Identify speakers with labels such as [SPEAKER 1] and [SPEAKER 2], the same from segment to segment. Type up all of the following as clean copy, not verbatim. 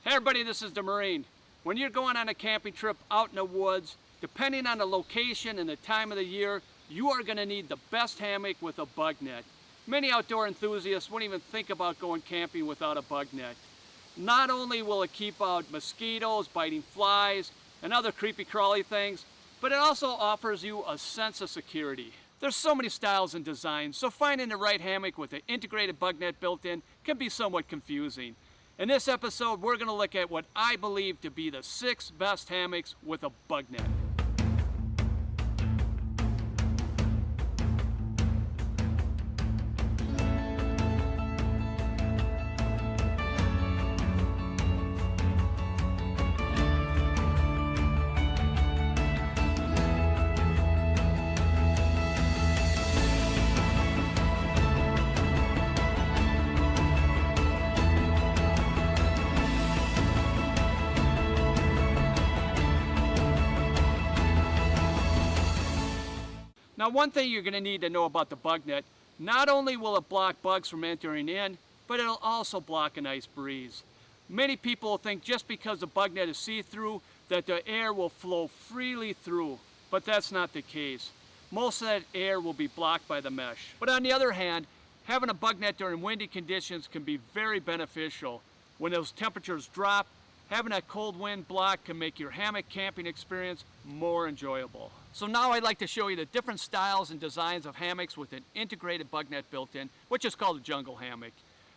[SPEAKER 1] Hey everybody, this is the Marine. When you're going on a camping trip out in the woods, depending on the location and the time of the year, you are going to need the best hammock with a bug net. Many outdoor enthusiasts wouldn't even think about going camping without a bug net. Not only will it keep out mosquitoes, biting flies, and other creepy crawly things, but it also offers you a sense of security. There's so many styles and designs, so finding the right hammock with an integrated bug net built in can be somewhat confusing. In this episode, we're going to look at what I believe to be the 6 best hammocks with a bug net. Now, one thing you're going to need to know about the bug net, not only will it block bugs from entering in, but it'll also block a nice breeze. Many people think just because the bug net is see-through that the air will flow freely through, but that's not the case. Most of that air will be blocked by the mesh. But on the other hand, having a bug net during windy conditions can be very beneficial. When those temperatures drop, having that cold wind block can make your hammock camping experience more enjoyable. So now I'd like to show you the different styles and designs of hammocks with an integrated bug net built in, which is called a jungle hammock.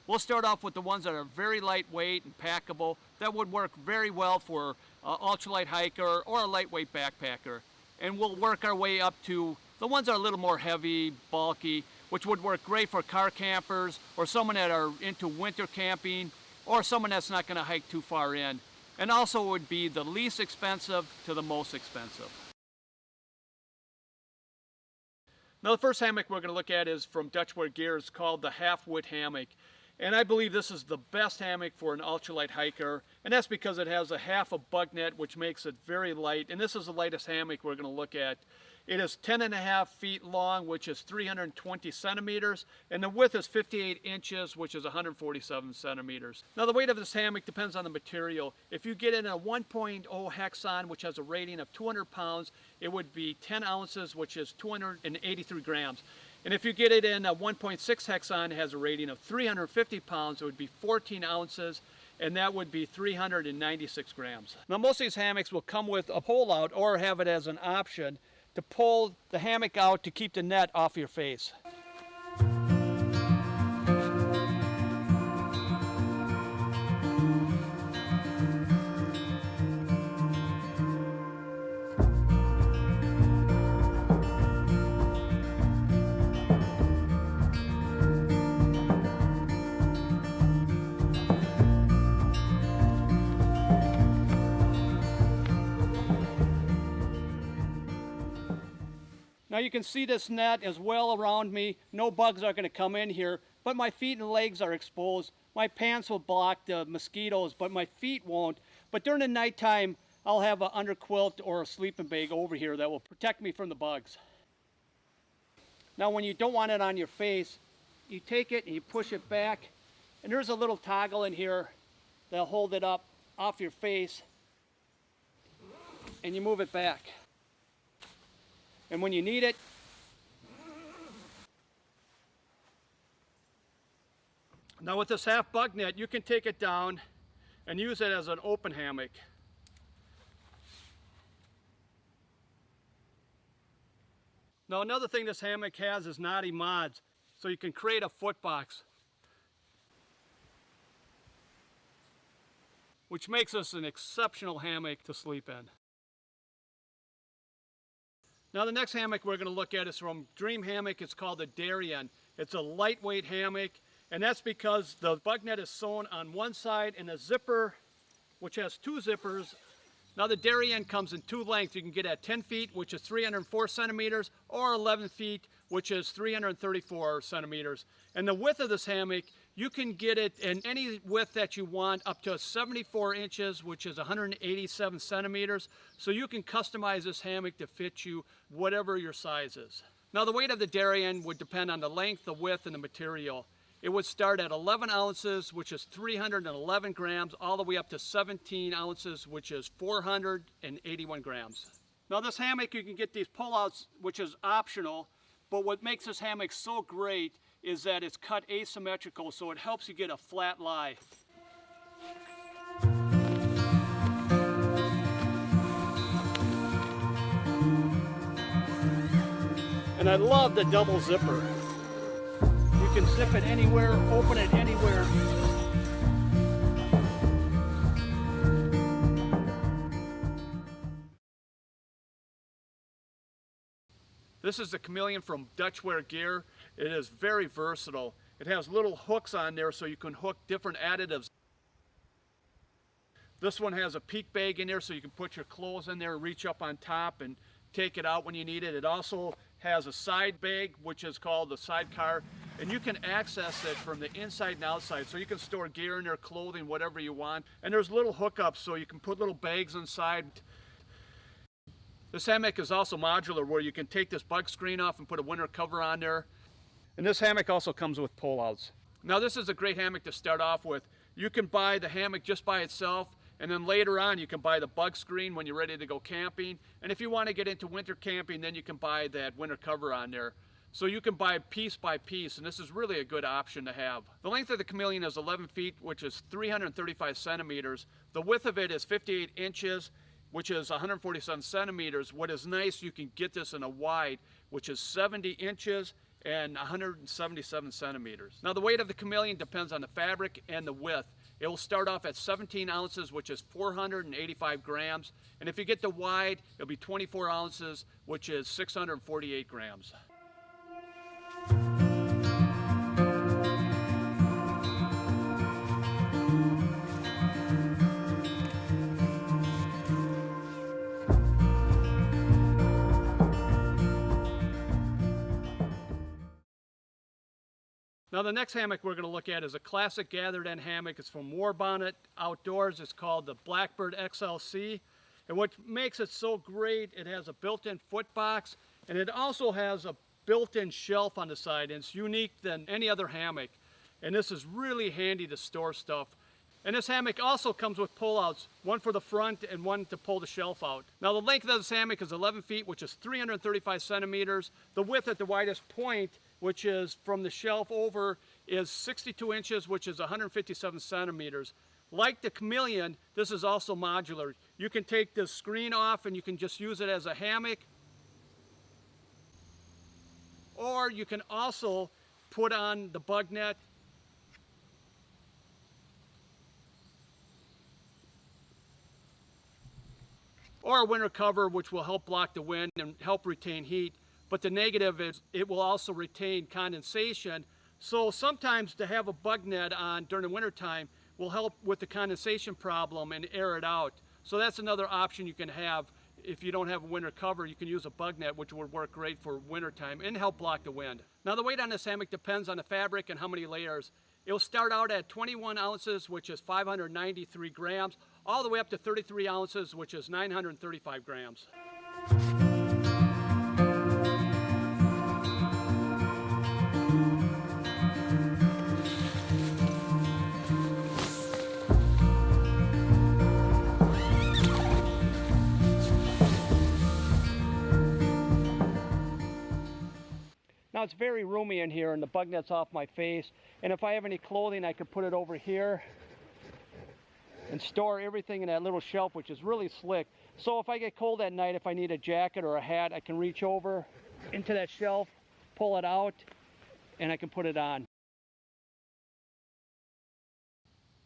[SPEAKER 1] We'll start off with the ones that are very lightweight and packable, that would work very well for an ultralight hiker or a lightweight backpacker. And we'll work our way up to the ones that are a little more heavy, bulky, which would work great for car campers or someone that are into winter camping or someone that's not going to hike too far in. And also would be the least expensive to the most expensive. Now the first hammock we're going to look at is from Dutchware Gear. It's called the Half-Wit hammock. And I believe this is the best hammock for an ultralight hiker. And that's because it has a half a bug net, which makes it very light. And this is the lightest hammock we're going to look at. It is 10.5 feet long, which is 320 centimeters. And the width is 58 inches, which is 147 centimeters. Now the weight of this hammock depends on the material. If you get in a 1.0 hexon, which has a rating of 200 pounds, it would be 10 ounces, which is 283 grams. And if you get it in a 1.6 hexon, it has a rating of 350 pounds, it would be 14 ounces, and that would be 396 grams. Now most of these hammocks will come with a pull out or have it as an option to pull the hammock out to keep the net off your face. Now you can see this net is well around me. No bugs are going to come in here, but my feet and legs are exposed. My pants will block the mosquitoes, but my feet won't. But during the nighttime, I'll have an underquilt or a sleeping bag over here that will protect me from the bugs. Now when you don't want it on your face, you take it and you push it back, and there's a little toggle in here that'll hold it up off your face, and you move it back. And when you need it, now with this half bug net, you can take it down and use it as an open hammock. Now another thing this hammock has is knotty mods, so you can create a foot box, which makes this an exceptional hammock to sleep in. Now the next hammock we're going to look at is from Dream Hammock. It's called the Darien. It's a lightweight hammock, and that's because the bug net is sewn on one side and a zipper, which has 2 zippers. Now the Darien comes in 2 lengths. You can get at 10 feet, which is 304 centimeters, or 11 feet, which is 334 centimeters. And the width of this hammock, you can get it in any width that you want, up to 74 inches, which is 187 centimeters. So you can customize this hammock to fit you whatever your size is. Now the weight of the Darien would depend on the length, the width, and the material. it would start at 11 ounces, which is 311 grams, all the way up to 17 ounces, which is 481 grams. Now this hammock, you can get these pullouts, which is optional, but what makes this hammock so great is that it's cut asymmetrical, so it helps you get a flat lie. And I love the double zipper. You can zip it anywhere, open it anywhere. This is the Chameleon from Dutchware gear. It is very versatile. It has little hooks on there so you can hook different additives. This one has a peak bag in there so you can put your clothes in there and reach up on top and take it out when you need it. It also has a side bag, which is called the sidecar, and you can access it from the inside and outside, so you can store gear in there, clothing, whatever you want. And there's little hookups so you can put little bags inside. This hammock is also modular, where you can take this bug screen off and put a winter cover on there. And this hammock also comes with pullouts. Now this is a great hammock to start off with. You can buy the hammock just by itself, and then later on you can buy the bug screen when you're ready to go camping. And if you want to get into winter camping, then you can buy that winter cover on there. So you can buy piece by piece, and this is really a good option to have. The length of the Chameleon is 11 feet, which is 335 centimeters. The width of it is 58 inches, which is 147 centimeters. What is nice, you can get this in a wide, which is 70 inches and 177 centimeters. Now the weight of the Chameleon depends on the fabric and the width. It will start off at 17 ounces, which is 485 grams. And if you get the wide, it'll be 24 ounces, which is 648 grams. Now the next hammock we're going to look at is a classic gathered end hammock. It's from Warbonnet Outdoors. It's called the Blackbird XLC. And what makes it so great, it has a built-in foot box, and it also has a built-in shelf on the side, and it's unique than any other hammock. And this is really handy to store stuff. And this hammock also comes with pullouts, one for the front and one to pull the shelf out. Now the length of this hammock is 11 feet, which is 335 centimeters. The width at the widest point, which is from the shelf over, is 62 inches, which is 157 centimeters. Like the Chameleon, this is also modular. You can take this screen off and you can just use it as a hammock. Or you can also put on the Bugnet. Or a winter cover, which will help block the wind and help retain heat. But the negative is it will also retain condensation. So sometimes to have a Bugnet on during the winter time will help with the condensation problem and air it out. So that's another option you can have. If you don't have a winter cover, you can use a Bugnet, which would work great for winter time and help block the wind. Now the weight on this hammock depends on the fabric and how many layers. It will start out at 21 ounces, which is 593 grams, all the way up to 33 ounces, which is 935 grams. Now it's very roomy in here, and the Bugnet's off my face, and if I have any clothing I can put it over here and store everything in that little shelf, which is really slick. So if I get cold at night, if I need a jacket or a hat, I can reach over into that shelf, pull it out, and I can put it on.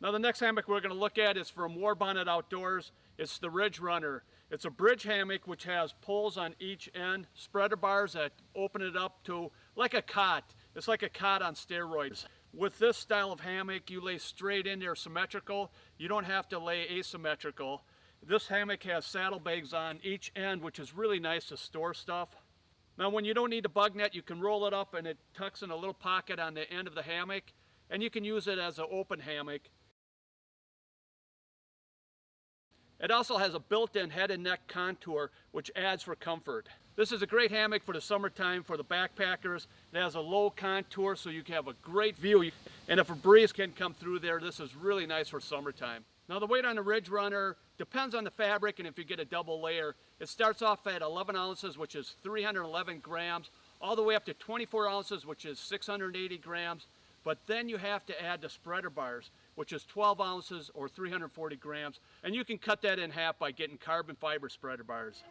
[SPEAKER 1] Now the next hammock we're going to look at is from Warbonnet Outdoors. It's the Ridge Runner. It's a bridge hammock which has poles on each end, spreader bars that open it up to like a cot. It's like a cot on steroids. With this style of hammock, you lay straight in there symmetrical. You don't have to lay asymmetrical. This hammock has saddlebags on each end, which is really nice to store stuff. Now when you don't need a Bugnet, you can roll it up and it tucks in a little pocket on the end of the hammock, and you can use it as an open hammock. It also has a built-in head and neck contour, which adds for comfort. This is a great hammock for the summertime for the backpackers. It has a low contour so you can have a great view. And if a breeze can come through there, this is really nice for summertime. Now the weight on the Ridge Runner depends on the fabric and if you get a double layer. It starts off at 11 ounces, which is 311 grams, all the way up to 24 ounces, which is 680 grams. But then you have to add the spreader bars, which is 12 ounces or 340 grams. And you can cut that in half by getting carbon fiber spreader bars.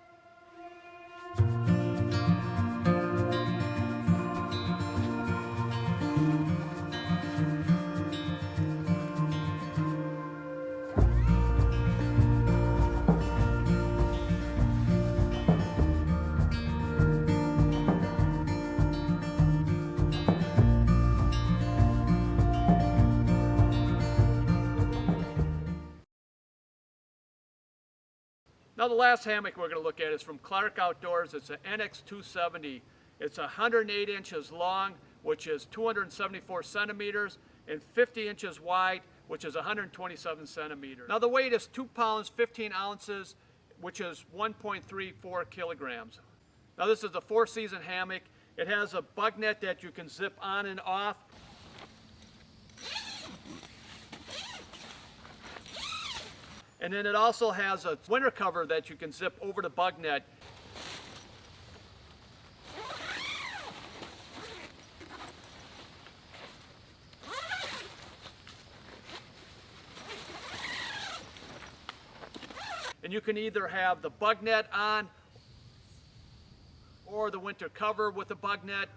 [SPEAKER 1] Now the last hammock we're going to look at is from Clark Outdoors. It's an NX270. It's 108 inches long, which is 274 centimeters, and 50 inches wide, which is 127 centimeters. Now the weight is 2 pounds, 15 ounces, which is 1.34 kilograms. Now this is a 4-season hammock. It has a Bugnet that you can zip on and off. And then it also has a winter cover that you can zip over the Bugnet. And you can either have the Bugnet on or the winter cover with the Bugnet,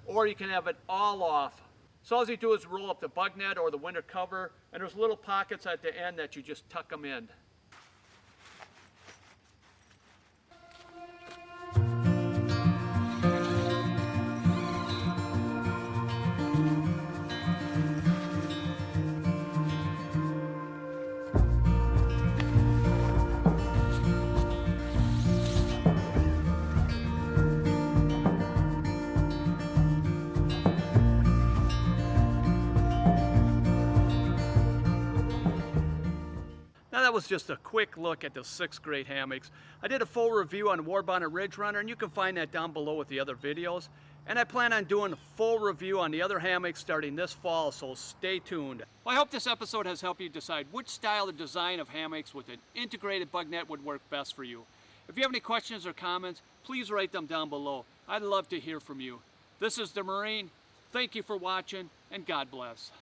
[SPEAKER 1] or you can have it all off. So all you do is roll up the Bugnet or the winter cover, and there's little pockets at the end that you just tuck them in. Now that was just a quick look at the 6 great hammocks. I did a full review on Warbonnet Ridge Runner, and you can find that down below with the other videos. And I plan on doing a full review on the other hammocks starting this fall, so stay tuned. Well, I hope this episode has helped you decide which style or design of hammocks with an integrated Bugnet would work best for you. If you have any questions or comments, please write them down below. I'd love to hear from you. This is the Marine. Thank you for watching, and God bless.